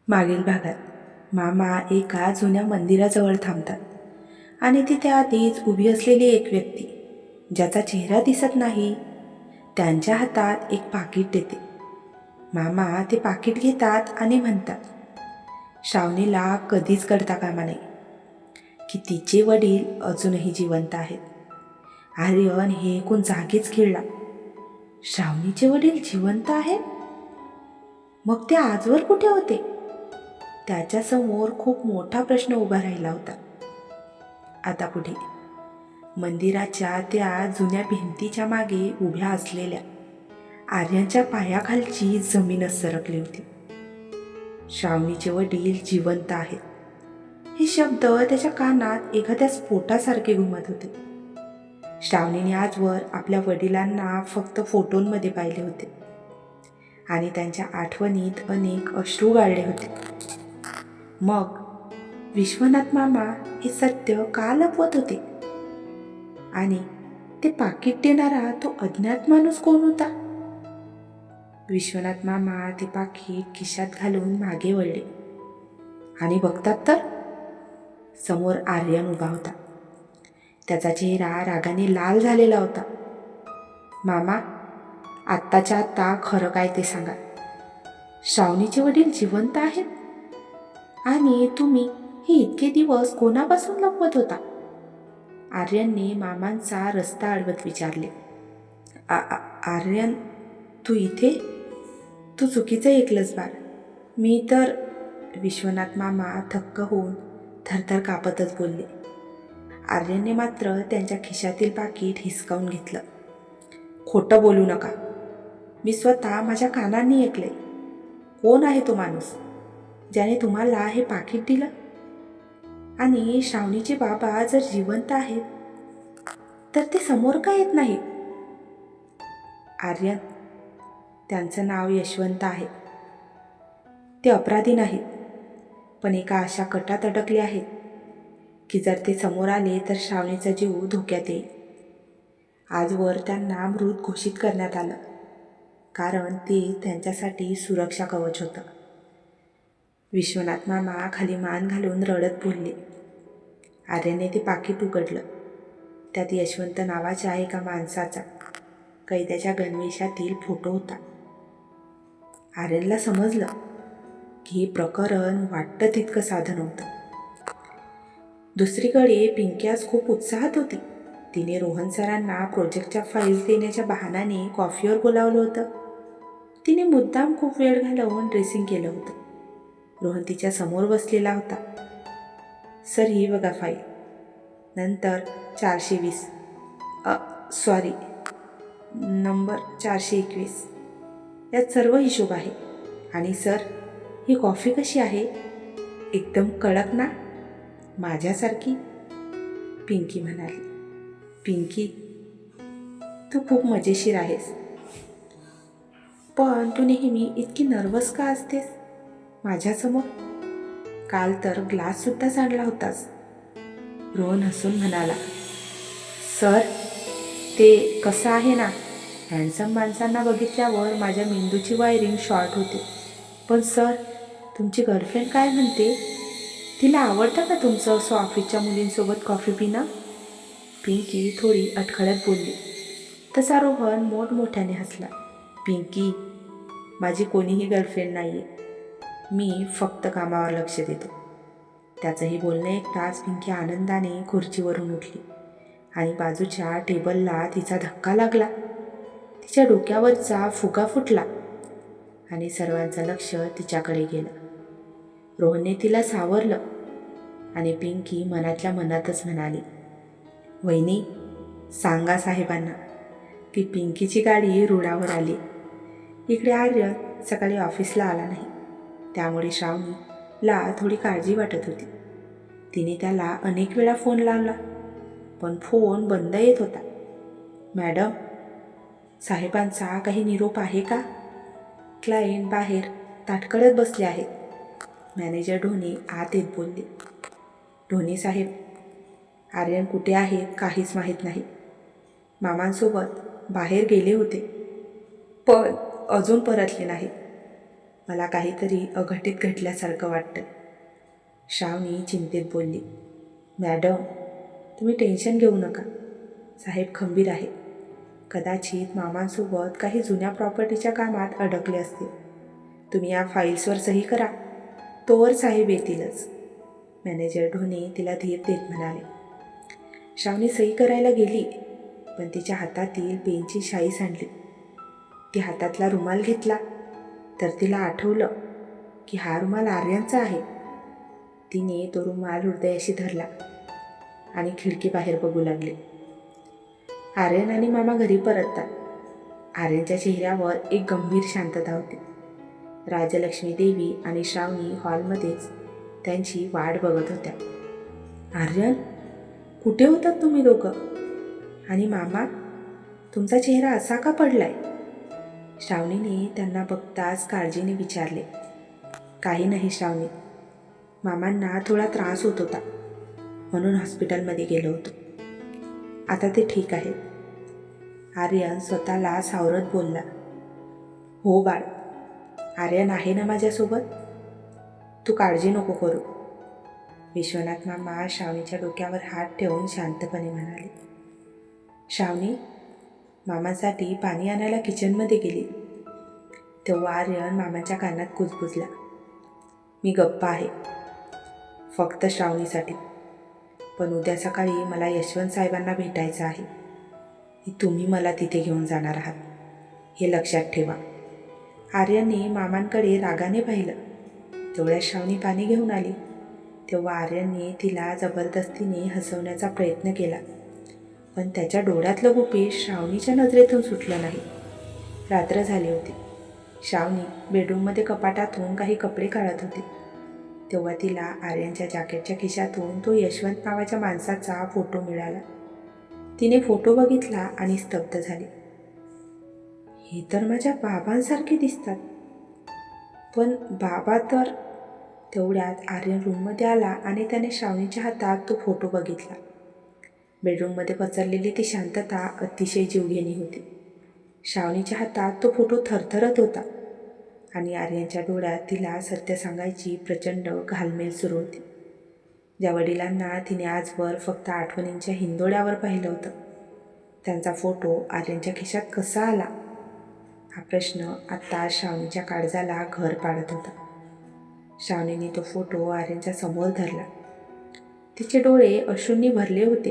मागील भागात मामा एका जुन्या मंदिराजवळ थांबतात आणि तिथे आधीच उभी असलेली एक व्यक्ती, ज्याचा चेहरा दिसत नाही, त्यांच्या हातात एक पाकिट देते. मामा ते पाकिट घेतात आणि म्हणतात, श्रावणीला कधीच कळता कामा नये की तिचे वडील अजूनही जिवंत आहेत. आर्यन हे ऐकून जागीच खिळला. श्रावणीचे वडील जिवंत आहेत? मग ते आजवर कुठे होते? त्याच्यासमोर खूप मोठा प्रश्न उभा राहिला होता. आता पुढे मंदिराच्या त्या जुन्या भिंतीच्या मागे उभ्या असलेल्या आर्यांच्या पायाखालची जमीनच सरकली होती. श्रावणीचे वडील जिवंत आहेत, हे शब्द त्याच्या कानात एखाद्या स्फोटासारखे घुमत होते. श्रावणीने आजवर आपल्या वडिलांना फक्त फोटोंमध्ये पाहिले होते आणि त्यांच्या आठवणीत अनेक अश्रू गाळले होते. मग विश्वनाथ मामा हे सत्य का लपवत होते? आणि ते पाकिट देणारा तो अज्ञात माणूस कोण होता? विश्वनाथ मामा ते पाकिट खिशात घालून मागे वळले आणि बघतात तर समोर आर्यन उभा होता. त्याचा चेहरा रागाने लाल झालेला होता. मामा, आत्ताच्या आत्ता खरं काय ते सांगा. श्रावणीचे वडील जिवंत आहेत आणि तुम्ही हे इतके दिवस कोणापासून लपवत होता? आर्यनने मामांचा रस्ता अडवत विचारले. आर्यन, तू इथे? तू चुकीचं ऐकलंस बाळ. मी तर... विश्वनाथ मामा थक्क होऊन थरथर कापतच बोलले. आर्यनने मात्र त्यांच्या खिशातील पाकीट हिसकावून घेतलं. खोटं बोलू नका. मी स्वतः माझ्या कानांनी ऐकले. कोण आहे तो माणूस ज्याने तुम्हाला हे पाकीट दिलं? आणि श्रावणीचे बाबा जर जिवंत आहेत तर ते समोर का येत नाही? आर्यन, त्यांचं नाव यशवंत आहे. ते अपराधी नाहीत, पण एका अशा कटात अडकले आहेत की जर ते समोर आले तर श्रावणीचा जीव धोक्यात येईल. आजवर त्यांना मृत घोषित करण्यात आलं कारण ते त्यांच्यासाठी सुरक्षा कवच होतं. विश्वनाथ मामा खाली मान घालून रडत बोलले. आर्यनने ते पाकीट उघडलं. त्यात यशवंत नावाच्या एका माणसाचा कैद्याच्या गणवेशातील फोटो होता. आर्यनला समजलं की हे प्रकरण वाटतं तितकं साधं नव्हतं. दुसरीकडे पिंकी आज खूप उत्साहात होती. तिने रोहन सरांना प्रोजेक्टच्या फाईल्स देण्याच्या बहाण्याने कॉफीवर बोलावलं होतं. तिने मुद्दाम खूप वेळ घालवून ड्रेसिंग केलं होतं. रोहन तिच्या समोर बसलेला होता. सर, ही बघा फाईल. नंतर 420, सॉरी, नंबर 421, यात सर्व हिशोब आहे. आणि सर, ही कॉफी कशी आहे? एकदम कडक ना? माझ्यासारखी? पिंकी म्हणाली. पिंकी, तू खूप मजेशीर आहेस, पण तू नेहमी इतकी नर्वस का असतेस माझ्यासमोर? काल तर ग्लाससुद्धा सांडला होतास. रोहन हसून म्हणाला. सर, ते कसं आहे ना, हँडसम माणसांना बघितल्यावर माझ्या मेंदूची वायरिंग शॉर्ट होते. पण सर, तुमची गर्लफ्रेंड काय म्हणते? तिला आवडतं का तुमचं असं ऑफिसच्या मुलींसोबत कॉफी पिणं? पिंकी थोडी अडखळत बोलली. तसा रोहन मोठमोठ्याने हसला. पिंकी, माझी कोणीही गर्लफ्रेंड नाही आहे. मी फक्त कामावर लक्ष देतो. त्याचंही बोलणं ऐकताच पिंकी आनंदाने खुर्चीवरून उठली आणि बाजूच्या टेबलला तिचा धक्का लागला. तिच्या डोक्यावरचा फुगा फुटला आणि सर्वांचं लक्ष तिच्याकडे गेलं. रोहनने तिला सावरलं आणि पिंकी मनातल्या मनातच म्हणाली, वहिनी, सांगा साहेबांना की पिंकीची गाडी रुळावर आली. इकडे आर्यन सकाळी ऑफिसला आला नाही, त्यामुळे श्रावणीला थोडी काळजी वाटत होती. तिने त्याला अनेक वेळा फोन लावला, पण फोन बंद येत होता. मॅडम, साहेबांचा काही निरोप आहे का? क्लायंट बाहेर ताटकळत बसले आहेत. मॅनेजर ढोणे आत येत बोलले. ढोणे साहेब, आर्यन कुठे आहे काहीच माहीत नाही. मामांसोबत बाहेर गेले होते, पण अजून परतले नाही. मला काहीतरी अघटित घडल्यासारखं वाटतं. श्रावणी चिंतेत बोलली. मॅडम, तुम्ही टेन्शन घेऊ नका. साहेब खंबीर आहे. कदाचित मामांसोबत काही जुन्या प्रॉपर्टीच्या कामात अडकले असतील. तुम्ही या फाईल्सवर सही करा, तोवर साहेब येतीलच. मॅनेजर ढोणे तिला धीर देत म्हणाले. श्रावणी सही करायला गेली, पण तिच्या हातातील पेनची शाई सांडली. ती हातातला रुमाल घेतला तर तिला आठवलं की हा रुमाल आर्यनचा आहे. तिने तो रुमाल हृदयाशी धरला आणि खिडकीबाहेर बघू लागली. आर्यन आणि मामा घरी परततात. आर्यनच्या चेहऱ्यावर एक गंभीर शांतता होती. राजलक्ष्मी देवी आणि श्रावणी हॉलमध्येच त्यांची वाट बघत होत्या. आर्यन, कुठे होतात तुम्ही दोघं? आणि मामा, तुमचा चेहरा असा का पडलाय? श्रावणीने त्यांना बघताच काळजीने विचारले. काही नाही श्रावणी, मामांना थोडा त्रास होत होता म्हणून हॉस्पिटलमध्ये गेलो होतो. आता ते ठीक आहे. आर्यन स्वतःला सावरत बोलला. हो बाळ, आर्यन आहे ना माझ्यासोबत, तू काळजी नको करू. विश्वनाथ मामा श्रावणीच्या डोक्यावर हात ठेवून शांतपणे म्हणाले. श्रावणी मामासाठी पाणी आणायला किचनमध्ये गेली. तेव्हा आर्यन मामाच्या कानात कुजबुजला. मी गप्प आहे, फक्त श्रावणीसाठी. पण उद्या सकाळी मला यशवंत साहेबांना भेटायचं आहे. तुम्ही मला तिथे घेऊन जाणार आहात, हे लक्षात ठेवा. आर्यनने मामांकडे रागाने पाहिलं. तेवढ्या श्रावणी पाणी घेऊन आली. तेव्हा आर्यनने तिला जबरदस्तीने हसवण्याचा प्रयत्न केला, पण त्याच्या डोळ्यातलं गुपित श्रावणीच्या नजरेतून सुटलं नाही. रात्र झाली होती. श्रावणी बेडरूममध्ये कपाटातून काही कपडे काढत होती. तेव्हा तिला आर्यनच्या जॅकेटच्या खिशातून तो यशवंत नावाच्या माणसाचा फोटो मिळाला. तिने फोटो बघितला आणि स्तब्ध झाली. हे तर माझ्या बाबांसारखे दिसतात. पण बाबा तर... तेवढ्यात आर्यन रूममध्ये आला आणि त्याने श्रावणीच्या हातात तो फोटो बघितला. बेडरूममध्ये पसरलेली ती शांतता अतिशय जीवघेणी होती. श्रावणीच्या हातात तो फोटो थरथरत होता आणि आर्यनच्या डोळ्यात तिला सत्य सांगायची प्रचंड घालमेल सुरू होती. ज्या वडिलांना तिने आजवर फक्त आठवणींच्या हिंदोड्यावर पाहिलं होतं, त्यांचा फोटो आर्यनच्या खिशात कसा आला? हा प्रश्न आत्ता श्रावणीच्या काळजाला घर पाडत होता. श्रावणीने तो फोटो आर्यनच्या समोर धरला. तिचे डोळे अश्रूंनी भरले होते,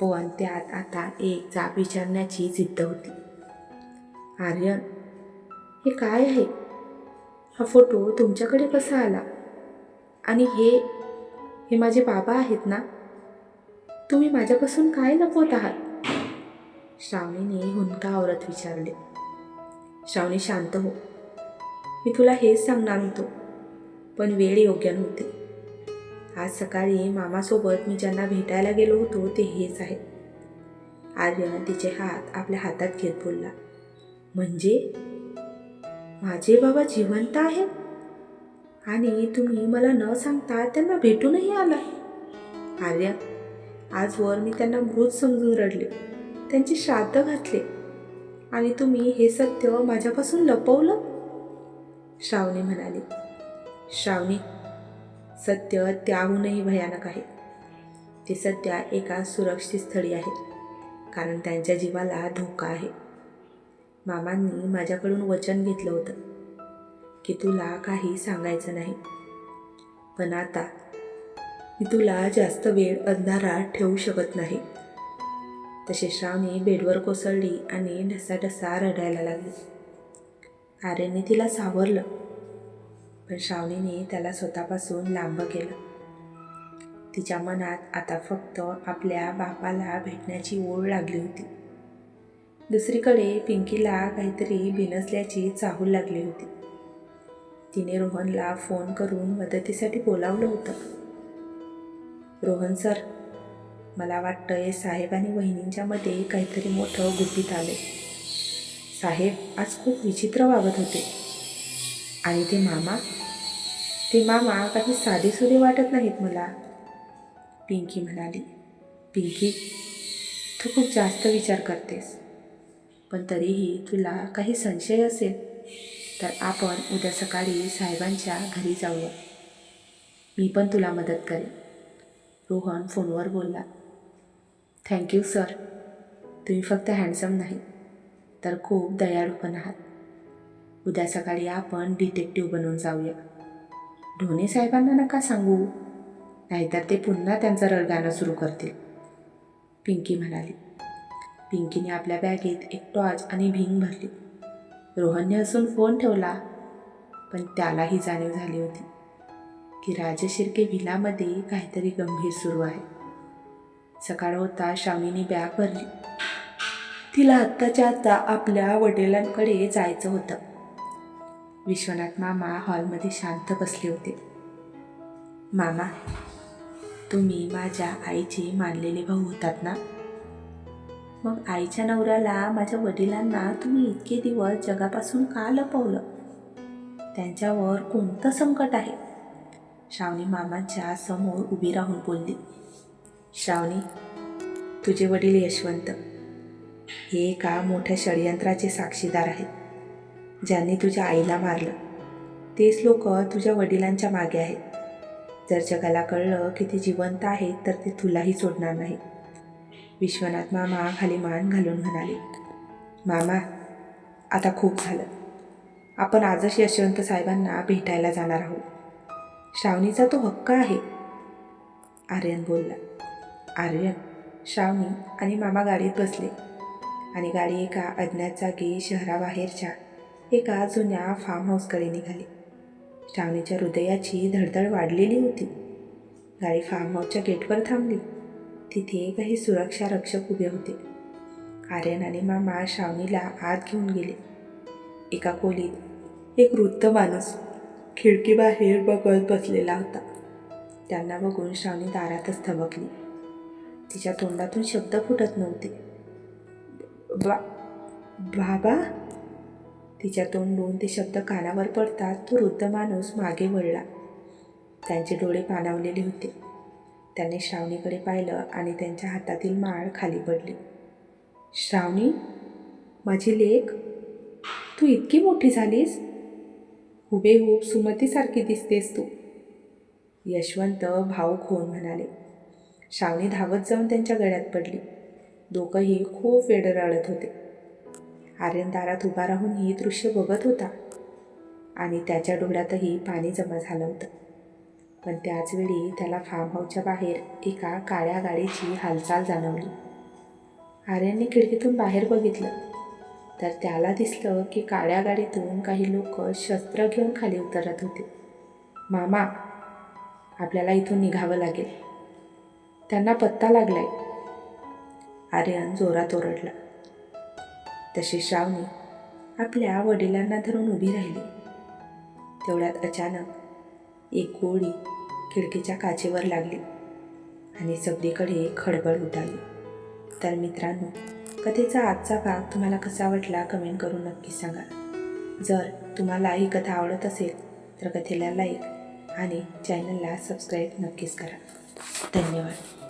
पण त्यात आता एक जाब विचारण्याची जिद्द होती. आर्यन, हे काय आहे? हा फोटो तुमच्याकडे कसा आला? आणि हे माझे बाबा आहेत ना? तुम्ही माझ्यापासून काय लपवत आहात? श्रावणीने हुंदका आवरत विचारले. श्रावणी, शांत हो. मी तुला हेच सांगणार होतो, पण वेळ योग्य नव्हती. आज सकाळी मामासोबत मी ज्यांना भेटायला गेलो होतो ते हेच आहे. आर्यन तिचे हात आपल्या हातात घेत बोलला. म्हणजे माझे बाबा जिवंत आहेत? आणि तुम्ही मला न सांगता त्यांना भेटूनही आला? आर्यन, आजवर मी त्यांना मृत समजून रडले, त्यांचे श्राद्ध घातले, आणि तुम्ही हे सत्य माझ्यापासून लपवलं? श्रावणी म्हणाली. श्रावणी, सत्य त्याहूनही भयानक आहे. ते सध्या एका सुरक्षित स्थळी आहेत, कारण त्यांच्या जीवाला धोका आहे. मामांनी माझ्याकडून वचन घेतलं होतं की तुला काही सांगायचं नाही, पण आता मी तुला जास्त वेळ अंधारात ठेवू शकत नाही. तशी श्रावणी बेडवर कोसळली आणि ढसाढसा रडायला लागली. आर्यनने तिला सावरलं, पण श्रावणीने त्याला स्वतःपासून लांब केलं. तिच्या मनात आता फक्त आपल्या बापाला भेटण्याची ओढ लागली होती. दुसरीकडे पिंकीला काहीतरी बिनसल्याची चाहूल लागली होती. तिने रोहनला फोन करून मदतीसाठी बोलावलं होतं. रोहन सर, मला वाटतंय साहेब आणि वहिनींच्या मध्ये काहीतरी मोठं गुपित आले. साहेब आज खूप विचित्र वागत होते. आणि ते मामा काही साधेसुधे वाटत नाहीत मला. पिंकी म्हणाली. पिंकी, तू खूप जास्त विचार करतेस, पण तरीही तुला काही संशय असेल तर आपण उद्या सकाळी साहेबांच्या घरी जाऊया. मी पण तुला मदत करेन, रोहन फोनवर बोलला. Thank you sir. तुम्ही फक्त हँडसम नाही तर खूप दयाळू पण आहात. उद्या सकाळी आपण डिटेक्टिव्ह बनून जाऊया. ढोणे साहेबांना नका सांगू, नाहीतर ते पुन्हा त्यांचं रडगाणं सुरू करतील, पिंकी म्हणाली. पिंकीने आपल्या बॅगेत एक टॉर्च आणि भिंग भरली. रोहनने हसून फोन ठेवला, पण त्यालाही जाणीव झाली होती की राजशिर्के व्हिलामध्ये काहीतरी गंभीर सुरू आहे. सकाळ होता श्रावणीने बॅग भरली. तिला आत्ताच्या आत्ता आपल्या वडिलांकडे जायचं होतं. विश्वनाथ मामा हॉलमध्ये शांत बसले होते. मामा, तुम्ही माझ्या आईचे मानलेले भाऊ होतात ना? मग आईच्या नवऱ्याला, माझ्या वडिलांना तुम्ही इतके दिवस जगापासून का लपवलं? त्यांच्यावर कोणतं संकट आहे? श्रावणी मामांच्या समोर उभी राहून बोलली. श्रावणी, तुझे वडील यशवंत हे एका मोठ्या षडयंत्राचे साक्षीदार आहेत. ज्यांनी तुझ्या आईला मारलं तेच लोक तुझ्या वडिलांच्या मागे आहेत. जर जगाला कळलं की ते जिवंत आहेत तर ते तुलाही सोडणार नाही. विश्वनाथ मामा खाली मान घालून म्हणाले. मामा, आता खूप झालं. आपण आजच यशवंत साहेबांना भेटायला जाणार आहोत. श्रावणीचा तो हक्क आहे, आर्यन बोलला. आर्यन, श्रावणी आणि मामा गाडीत बसले आणि गाडी एका अज्ञात जागी शहराबाहेरच्या एका जुन्या फार्म हाऊसकडे निघाली. श्रावणीच्या हृदयाची धडधड वाढलेली होती. गाडी फार्म हाऊसच्या गेटवर थांबली. तिथे काही सुरक्षा रक्षक उभे होते. आर्यन आणि मामा श्रावणीला आत घेऊन गेले. एका खोलीत एक वृद्ध माणूस खिडकीबाहेर बघत बसलेला होता. त्यांना बघून श्रावणी दारातच थबकली. तिच्या तोंडातून शब्द फुटत नव्हते. बाबा? तिच्या तोंडून ते शब्द कानावर पडतात तो वृद्ध माणूस मागे वळला. त्यांचे डोळे पाणावलेले होते. त्याने श्रावणीकडे पाहिलं आणि त्यांच्या हातातील माळ खाली पडली. श्रावणी, माझी लेक, तू इतकी मोठी झालीस. हुबेहूब सुमतीसारखी दिसतेस तू, यशवंत भाऊक होऊन म्हणाले. श्रावणी धावत जाऊन त्यांच्या गळ्यात पडली. दोघंही खूप वेळ रडत होते. आर्यन दारात उभा राहून ही दृश्य बघत होता आणि त्याच्या डोळ्यातही पाणी जमा झालं होतं. पण त्याचवेळी त्याला फार्म हाऊसच्या बाहेर एका काळ्या गाडीची हालचाल जाणवली. आर्यनने खिडकीतून बाहेर बघितलं तर त्याला दिसलं की काळ्या गाडीतून काही लोक शस्त्र घेऊन खाली उतरत होते. मामा, आपल्याला इथून निघावं लागेल. त्यांना पत्ता लागलाय, आर्यन जोरात ओरडला. तशी श्रावणी आपल्या वडिलांना धरून उभी राहिली. तेवढ्यात अचानक एक गोळी खिडकीच्या काचेवर लागली आणि सगळीकडे खळबळ उडाली. तर मित्रांनो, कथेचा आजचा भाग तुम्हाला कसा वाटला कमेंट करून नक्की सांगा. जर तुम्हाला ही कथा आवडत असेल तर कथेला लाईक आणि चॅनलला सबस्क्राईब नक्कीच करा. धन्यवाद.